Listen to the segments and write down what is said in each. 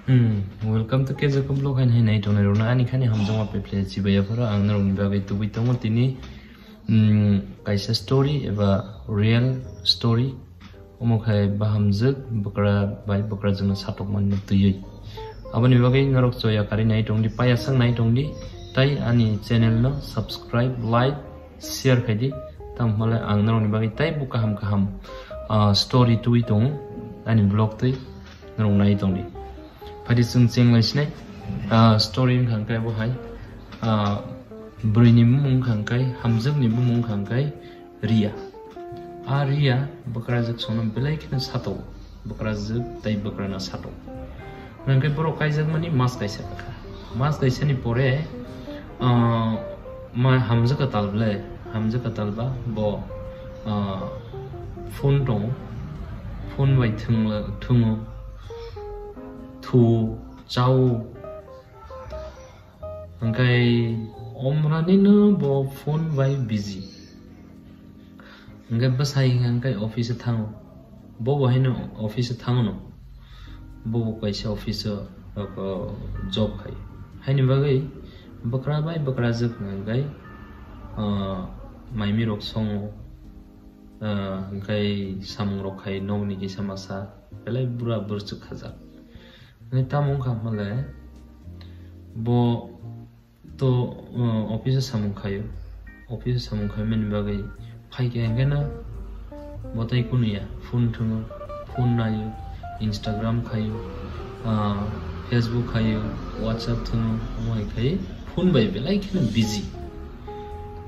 Welcome to Kezakum Blog and Henai Tonerona and Kani Hamzama Play Chibaya and Runbaga to Bitomotini Kaisa story eva real story Omokai Bahamzuk Bukra by Bukrazan Satokman to you. Abani Bagai Narok Soya Kari night only Payasang night only Tai Ani channel no subscribe like share Kadi Tamala Angron Bagi Tai Bukaham Kaham story to it on and blog to Narong night only. Padisung Sing Lashne story in Hankai Bohai Brini Mung Hankai Hamzuk ni Mung Hankai Ria Ria Bukrazuk Sonam Belak and Sato Bukrazuk Tai Bukrana Sato Nankai Boro Kaizak Mani Mask Kaisaka Mask Kaisani Pore My Hamzaka Talble Hamzaka Talba Bo Phone Dong Phone by Tungo Tu Chao Angkai Omranino bo phone by busy Angkai basai angkai office tango bo hino office tango bo kaisa office job kai haini bagai bakra juk angkai maimi rok songo angkai samung rok kai nogni ki samasa belai bura burchuk khaja Tamung Kamale Bo to office Samunkayo office Samunkaman Bagay Paikangana Botai Kunia Phone Tungo Phone Nayo Instagram Kayo Facebook Kayo WhatsApp Tungo Mai Kai Phone by like busy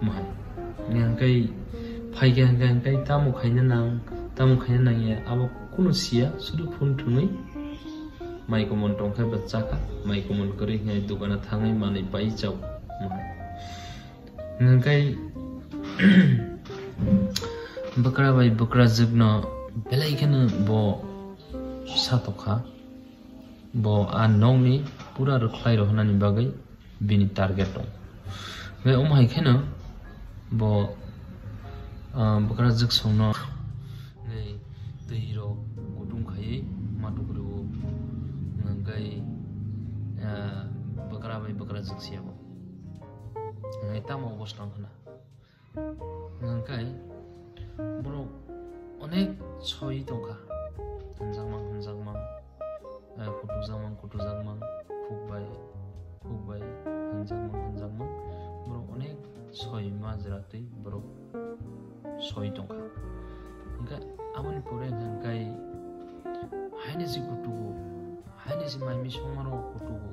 Mai Nankai Paikangai Tamu Kainang ya Abo Kunusia Sudu Phone Tungi Mai komon tongkai bacaka mai komon kering ngai dukana thangai manai pai chau ngai bakra jugno belai kana bo satokha bo anongni pura roklai rohnani bagai bini target dong ngai omhai khena bo bakra jug songno ngai tiro gudung khai matukru Ngai bakra juk siabo ngai tamo bostang khana ngai bro onek choi tongka hanjangmang kutuzangmang khukbai hanjangmang bro onek choi majratui bro choi tongka ngai amoni pore ngai haine ji kutugo Haine si maimi songmaro kutugo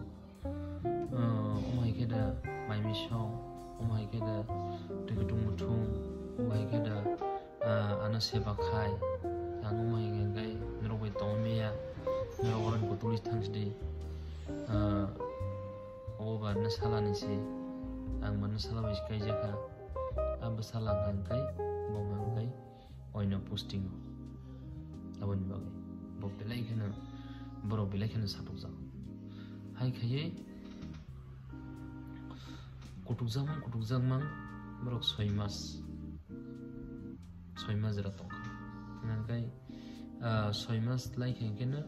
omai keda maimi song omai keda degetung mutung omai keda ana seba khai yang omai ngai nrobai tongmeya nrogoran kutulis thangsdi oba nasala nisi ang manasala wis kaijaka abasala ngai bongai oina posting abon bagai bo belai kana Bro belai kana satokja hai khaye kutukjangmang borok 6 mas jera tongka nangai 6 mas lai khengkena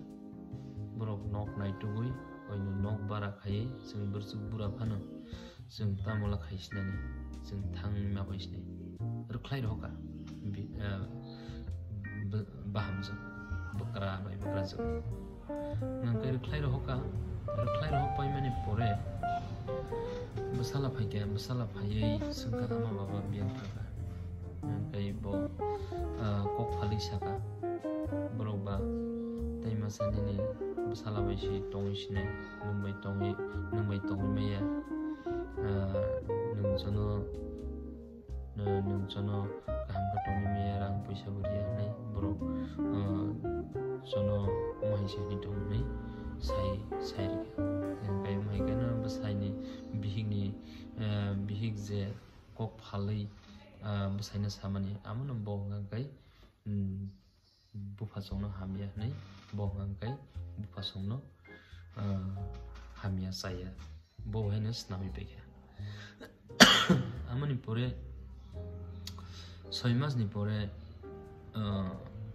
borok nok nai tugui oino nok bara khaye jeng burjuk bura phano jeng tamola khaisnani jeng thang ma baisne rukhlai roka bahamja bakra jog Nangkai reklai rohok pai mani pore Basala phayai sengka ama baba biang thaka Nangkai bo kok phali saka Boroba tai masani ni basala baisi tongi sine nungbai tongi meya nungjono kaham ka tongi meya rang paisa buria nai borok sono mahise ni dong ni sai ngai mai kana basai ni bihig je kok phalai basai na samani amon bo ngai bufasongno hamia nai bo ngai bufasongno hamia saya bo henes nami pekya amoni pore 6 mas ni pore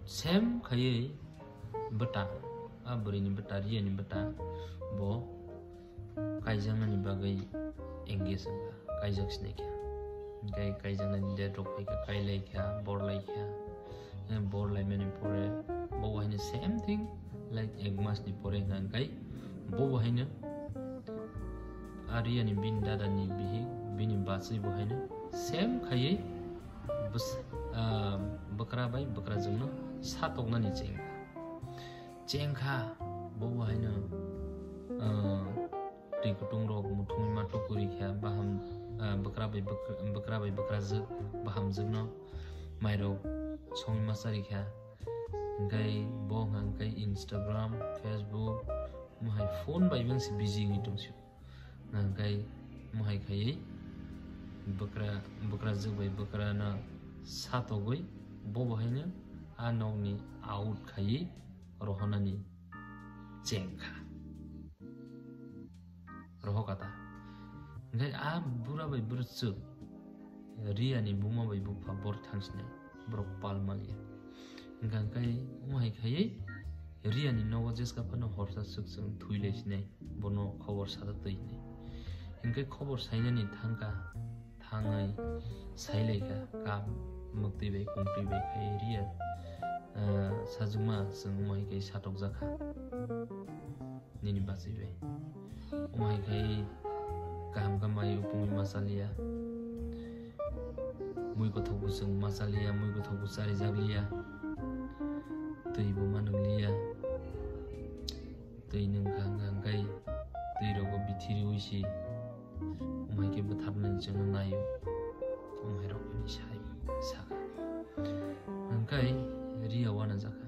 sem khaye bata abri ni beta ria ni beta bo kaijang ni bagai engage nga kaijak sne kya gai kaijang ni dead rok ka kai lai kya bor lai kya bor lai meni pore bo wahine same thing like ek mas ni pore nga gai bo wahine aria ni bin dada ni bihi bini basai bo wahine same khaye bus bakra bai bakra jungno satok na ni cengkha bo wahine ri kutung rok muthung ma tokuri kha baham bakra bai bakra z baham jungno mairo song masari kha gai bo hang kai Instagram Facebook mahai phone bai bang si busy ngi tongsu gai mahai khai bakra z bai bakra na satogoi bo bahine anoni out khai rohanani cengkha roho kata gai a bura bai burchu ria ni buma bai bupa bor thangsne brok palmalia gai umai khai ria ni nogo jeska pano horsa suksung thuilesne bono khobor sada toine gai khobor sainani thangka thangai sailega ka mukti bai kumpi bai khai ria sajuma sung umai kai satok jakha nini basi bai umai kai kaham kamai upumi masalia mui ko thobu sung masalia mui ko thobu sari jaglia tui bu manunglia tui nung kang kai tui rogo bithiri uisi umai ke bathapna jeng nayo umai rogo ni sai saka angkai ria wana jaka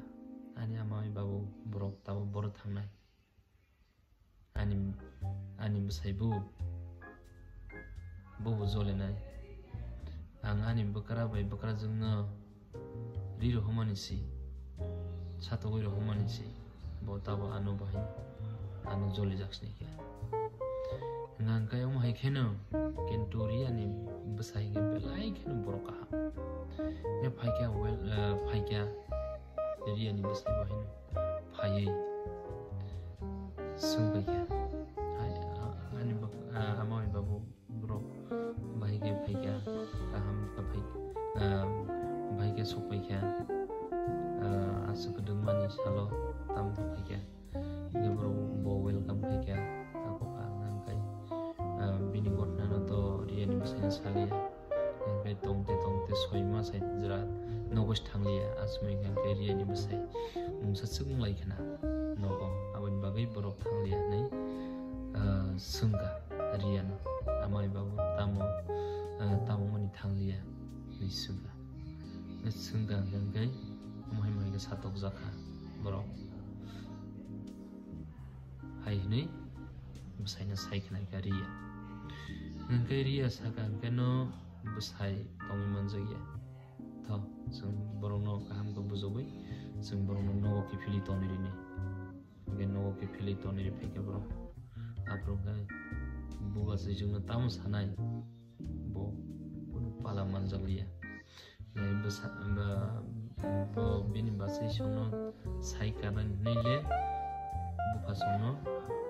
ani amai babu borok tabu bor thangnai ani besaibu bobo zolenai ang ani bakra bai bakra jungna riro homanisi satogoi ro homanisi bo tabo anu bahin anu joli jaksni kya ngang kayong mahai kheno kenturi ani besai ge belai kheno boroka ne phaikya wel phaikya ri ani besai bahin phai sungkya ani amai babu bro bahai ge phaikya kaham ka phai bahai ge sokpaikya asu kedung mani salo tam phaikya ge bro bo welcome phaikya ako ka nangkai bini gotna no to ri ani besai salia ngai tongte soima sai jra nogos thanglia asmai ngai ri ani besai mungsa sung lai khana nogo abin bagai borok thanglia nei sungga rian amai babu tamo mani thanglia ni sungga ngai mai ke satok zakha borok hai nei besai na sai khana garia ngai ria saka keno besai tongi manjaya to sung borono kaham ko bujogoi sung borono nogo ki fili toniri ni ngai nogo ki fili toniri pheke bro apro gai buga se jungna tam sanai bo pala manjalia ngai besa bo bini basai sono sai kaban nile buka sono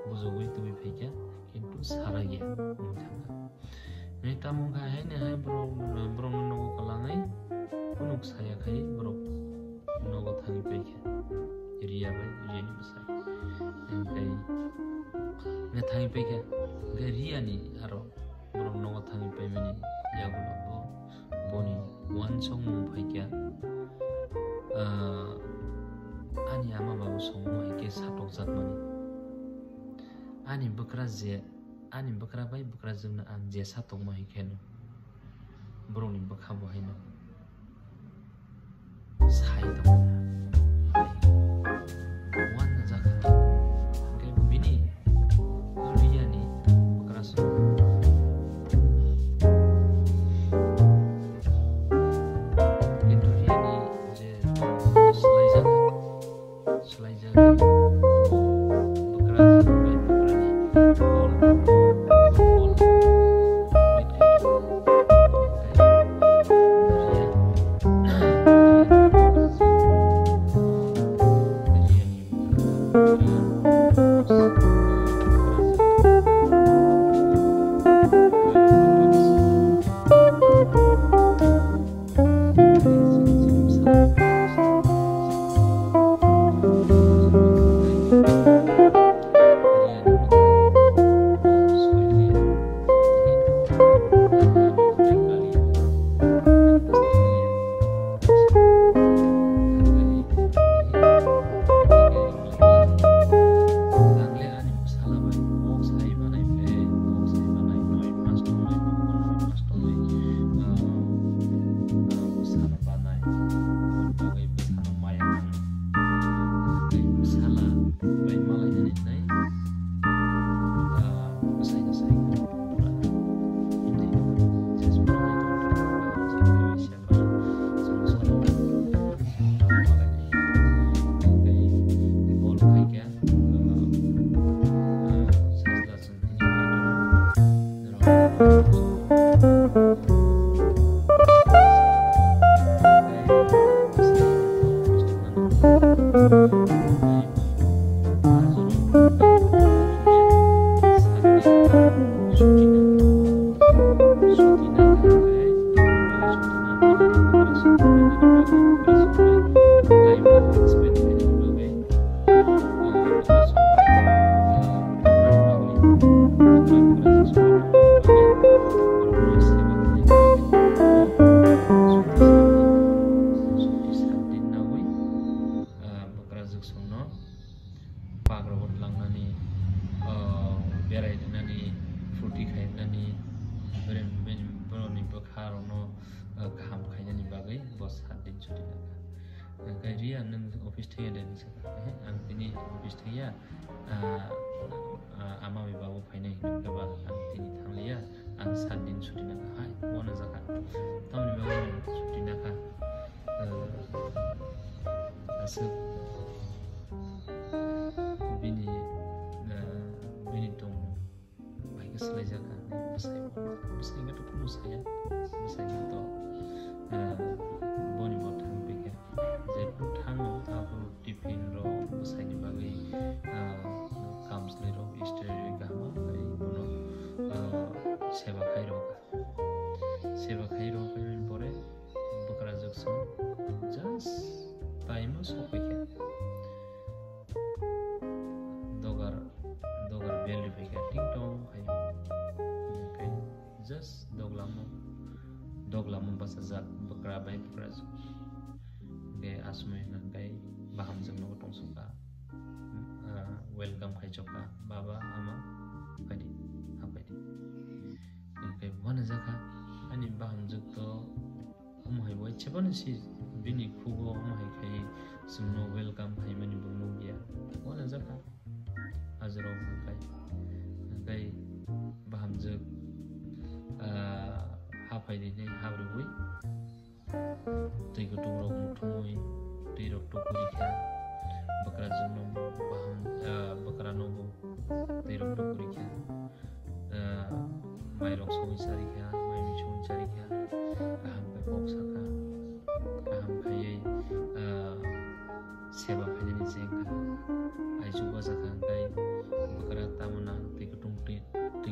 bujogoi tubi pheke kintu sarage mutanga ngai tamu ga hai ne hai bro nogo kalangai unuk saya khai bro nogo thangi pheke ria bai ria ni basai ngai ngai thangi pheke ngai ria ni aro bro nogo thangi pai mini yagulo bo boni wan song mung phaikia ani ama babu song mai ke satok jat mani ani bakra bai bakra jungna ang je satok mai khen bro ni bakha bo haino sai to wan na jaka ke bini ria ni bakra so Kaya nang office tayo din sa ang tini office tayo ama may bago pa na kaba ang tini tangliya ang sadin suti na ka hay wana zaka tamni bago suti na ka asa bini tong baik selai zaka besai nggak tuh punya saya besai gitu boni mau tang pikir jadi tang aku tipin ro besai di bagai kams lero istri gama dari bono seba kairo kain pore bekara jakso just time so pikir dogar bel di pikir ting tong kain just doglamu bahasa zat bekara baik bekara ge asme ngai baham jeng no tong suka welcome kai joka baba ama padi apadi kai wana zaka ani baham juk to umhai wai chebon si bini khugo umhai kai sumno welcome kai mani bungmu ya wana zaka azro kai baham juk hapai ni habrui tei gutung rok muthumui tei rok tokuri kha bakra jannum baham bakra nogo tei rok tokuri kha mai rok soi sari kha mai mi soi sari kha kaham kai boksa kha kaham kai seba phani ni jeng kha ai ju baza kha kai bakra tamuna tei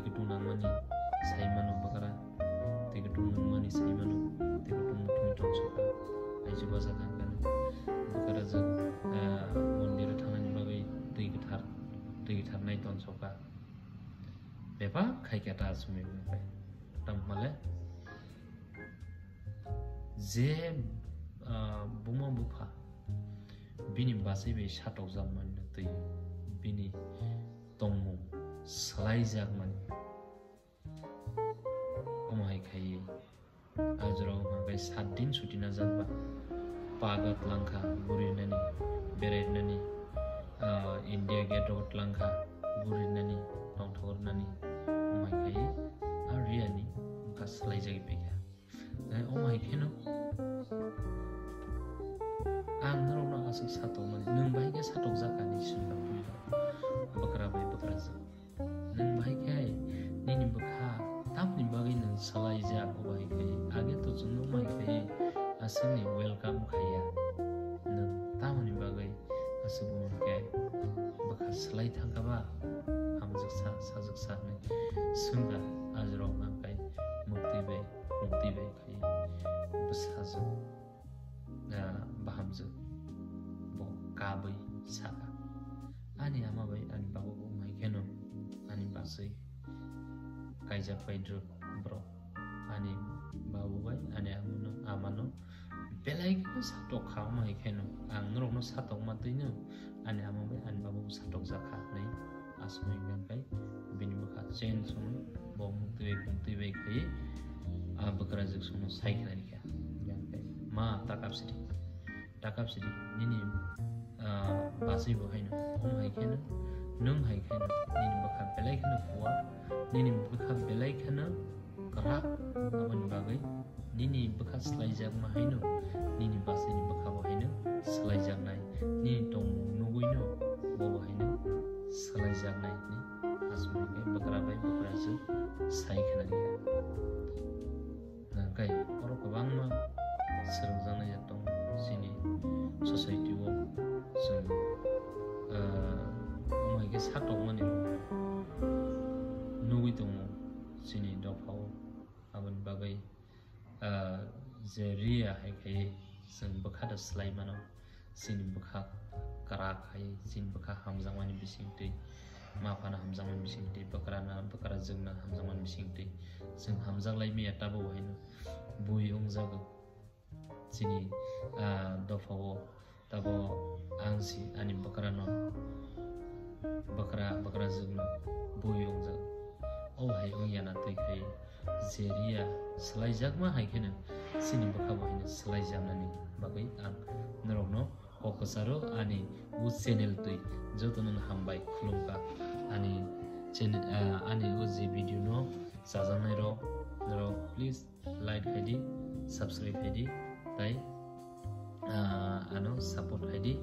gutung nang mani sai manu bakra tei gutung nang mani sai manu tei gutung muthumi tong soka ai ju baza kha bakra ja mondir thangani bagai tei gitar nai ton soka beba khai kata asumi bai tam male je buma bufa bini basai be shatok jamman tei bini tongmu salai jagman omai khai ajro bai 7 din suti na jagba pagat langkha burinani berenani India gate road langkha burinani tongthornani omai khai ariani ka salai jagi pekha omai kheno ang narona asuk satok man nung bai ke satok jakani sunda puiba bakra bai bakra ja nung bai kai nini bakha tamni bagai nung salai ja obai kai age to jung omai kai asuni welcome khaya nung tamni bagai asubun kai bakha salai thangkaba hamjuk sa ne sunga ajro kai mukti bai kai besaju bahamju bo kabai saka ani ama bai ani babu mai keno ani basai kaija paidro bro ani babu bai ani amano belai ko satok kha mai keno ang nrok no satok matino ani ama bai ani babu satok jakha nei asmai kai bini bakha chain sum bo mukti bai kai bakra juk sum sai khani kya ma takap sidi nini basai bo haino hai khena nung hai khena nini bakha belai khena kuwa nini bakha belai khena kara amani bagai nini bakha slai jak ma haino nini basai ni bakha bo haino slai jak nai nini tong nuguino bo haino salaijagnaय ni asmai bakra bai bakra je sai khana ya kai oro kabang ma serujana ya tong sini society wo sing omai ke satok mani nui tong sini dopau aban bagai zeria hai kai sing bakhada slai mano sini bakha kara khai sin bakha hamjangmani bisingti mafana hamjangmani bisingti bakra jengna hamjangmani bisingti sing hamjanglai me atabo haino bui ongjago sini dopao tabo angsi ani bakra jengna bui ongjago o hai ongyana tui khai zeria slaijagma hai khena sini bakha haino slaijamnani bagai ang norokno Kokosaro ani u channel tui jotonon hambai khulumka ani channel ani u je video no sajanai ro please like haidi subscribe haidi tai ano support haidi